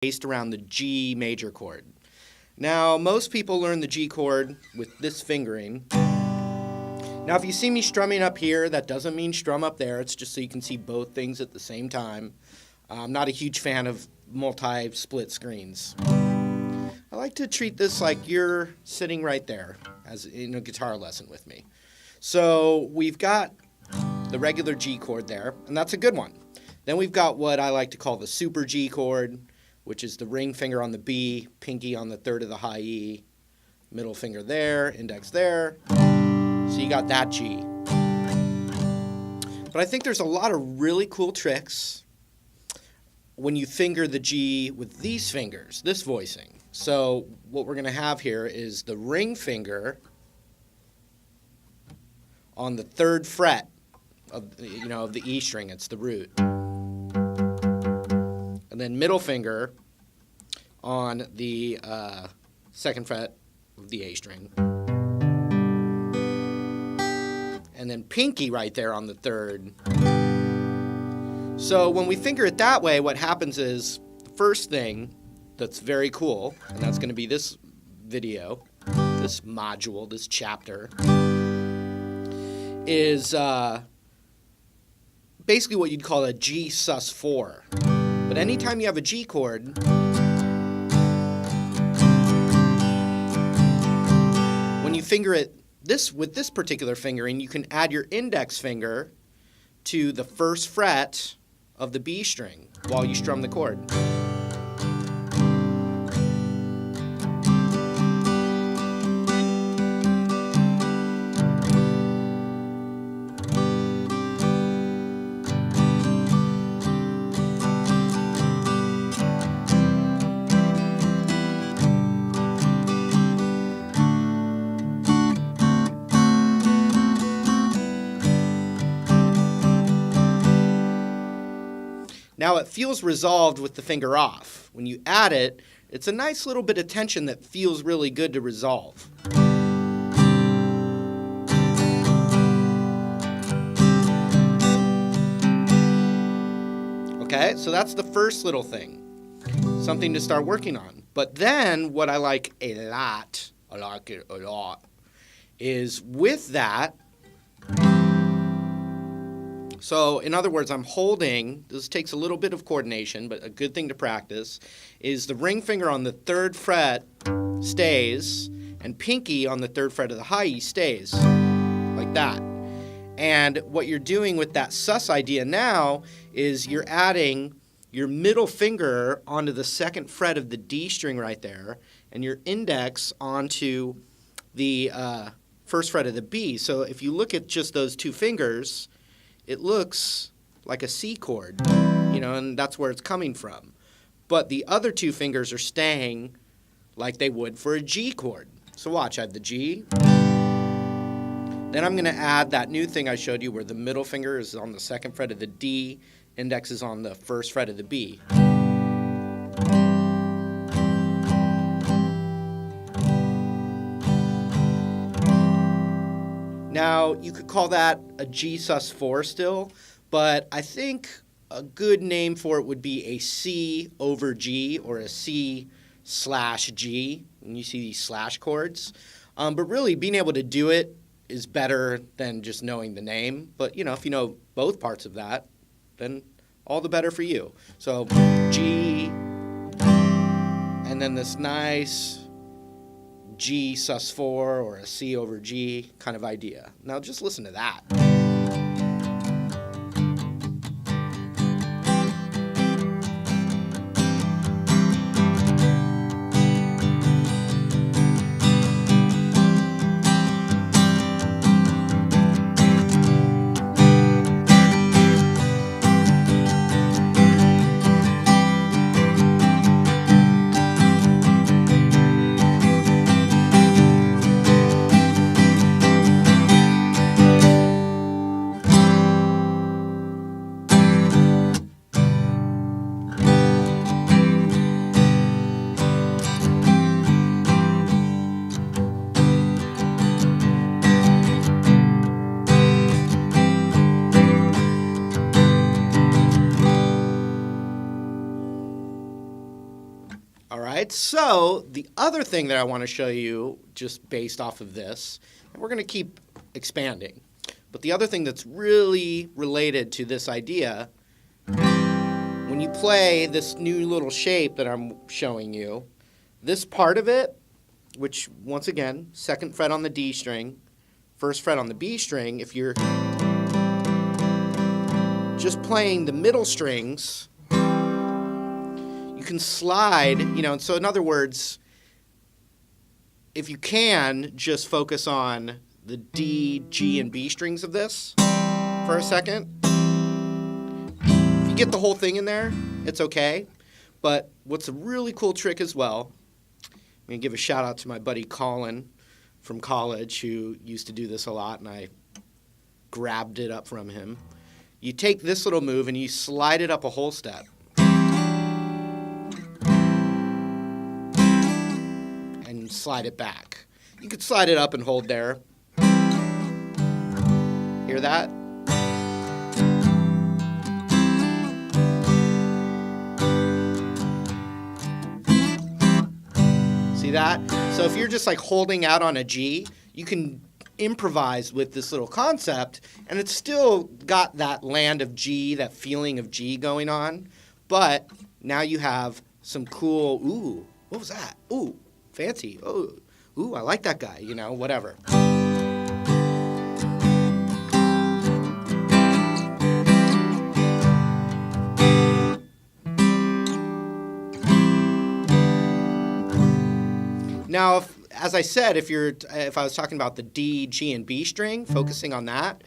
based around the G major chord. Now, most people learn the G chord with this fingering. Now, if you see me strumming up here, that doesn't mean strum up there. It's just so you can see both things at the same time. I'm not a huge fan of multi-split screens. I like to treat this like you're sitting right there as in a guitar lesson with me. So we've got the regular G chord there, and that's a good one. Then we've got what I like to call the super G chord, which is the ring finger on the B, pinky on the third of the high E, middle finger there, index there. So you got that G. But I think there's a lot of really cool tricks when you finger the G with these fingers, this voicing. So what we're going to have here is the ring finger on the third fret of the E string. It's the root. And then middle finger on the second fret of the A string. And then pinky right there on the third. So when we finger it that way, what happens is the first thing that's very cool, and that's going to be this video, this module, this chapter, is basically what you'd call a G sus4. But anytime you have a G chord, when you finger it with this particular fingering, you can add your index finger to the first fret of the B string while you strum the chord. Now it feels resolved with the finger off. When you add it, it's a nice little bit of tension that feels really good to resolve. Okay, so that's the first little thing, something to start working on. But then what I like a lot, is with that, so in other words, I'm holding, this takes a little bit of coordination, but a good thing to practice, is the ring finger on the third fret stays, and pinky on the third fret of the high E stays, like that. And what you're doing with that sus idea now is you're adding your middle finger onto the second fret of the D string right there, and your index onto the first fret of the B. So if you look at just those two fingers, it looks like a C chord, and that's where it's coming from. But the other two fingers are staying like they would for a G chord. So watch, I have the G. Then I'm going to add that new thing I showed you where the middle finger is on the second fret of the D, index is on the first fret of the B. Now, you could call that a G sus4 still, but I think a good name for it would be a C over G or a C/G when you see these slash chords. But really, being able to do it is better than just knowing the name. But, if you know both parts of that, then all the better for you. So G, and then this nice G sus4 or a C over G kind of idea. Now just listen to that. All right, so the other thing that I want to show you, just based off of this, and we're going to keep expanding, but the other thing that's really related to this idea, when you play this new little shape that I'm showing you, this part of it, which once again, 2nd fret on the D string, 1st fret on the B string, if you're just playing the middle strings, you can slide, and so in other words, if you can, just focus on the D, G, and B strings of this for a second. If you get the whole thing in there, it's okay. But what's a really cool trick as well, I'm going to give a shout out to my buddy Colin from college who used to do this a lot, and I grabbed it up from him. You take this little move and you slide it up a whole step. And slide it back. You could slide it up and hold there. Hear that? See that? So if you're just like holding out on a G, you can improvise with this little concept, and it's still got that land of G, that feeling of G going on, but now you have some cool, ooh, what was that? Ooh, fancy. Oh, ooh, I like that guy, whatever. Now, as I said, if I was talking about the D, G, and B string, focusing on that,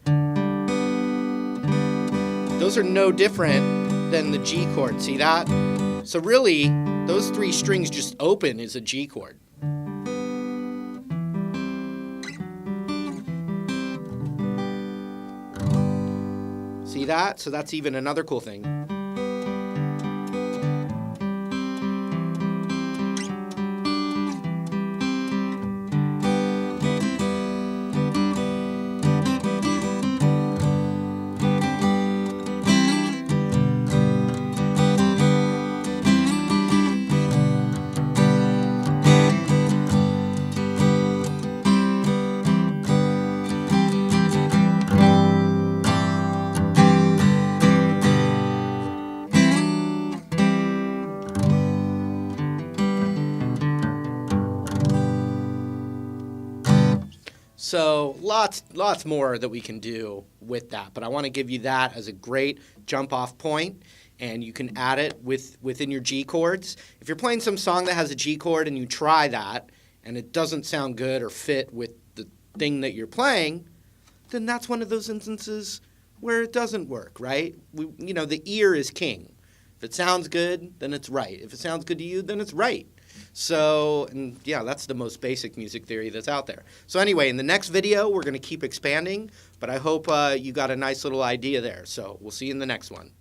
those are no different than the G chord. See that? So really, those 3 strings just open as a G chord. See that? So that's even another cool thing. So lots more that we can do with that, but I want to give you that as a great jump-off point, and you can add it within your G chords. If you're playing some song that has a G chord and you try that, and it doesn't sound good or fit with the thing that you're playing, then that's one of those instances where it doesn't work, right? The ear is king. If it sounds good, then it's right. If it sounds good to you, then it's right. So, and yeah, that's the most basic music theory that's out there. So anyway, in the next video, we're going to keep expanding, but I hope you got a nice little idea there. So we'll see you in the next one.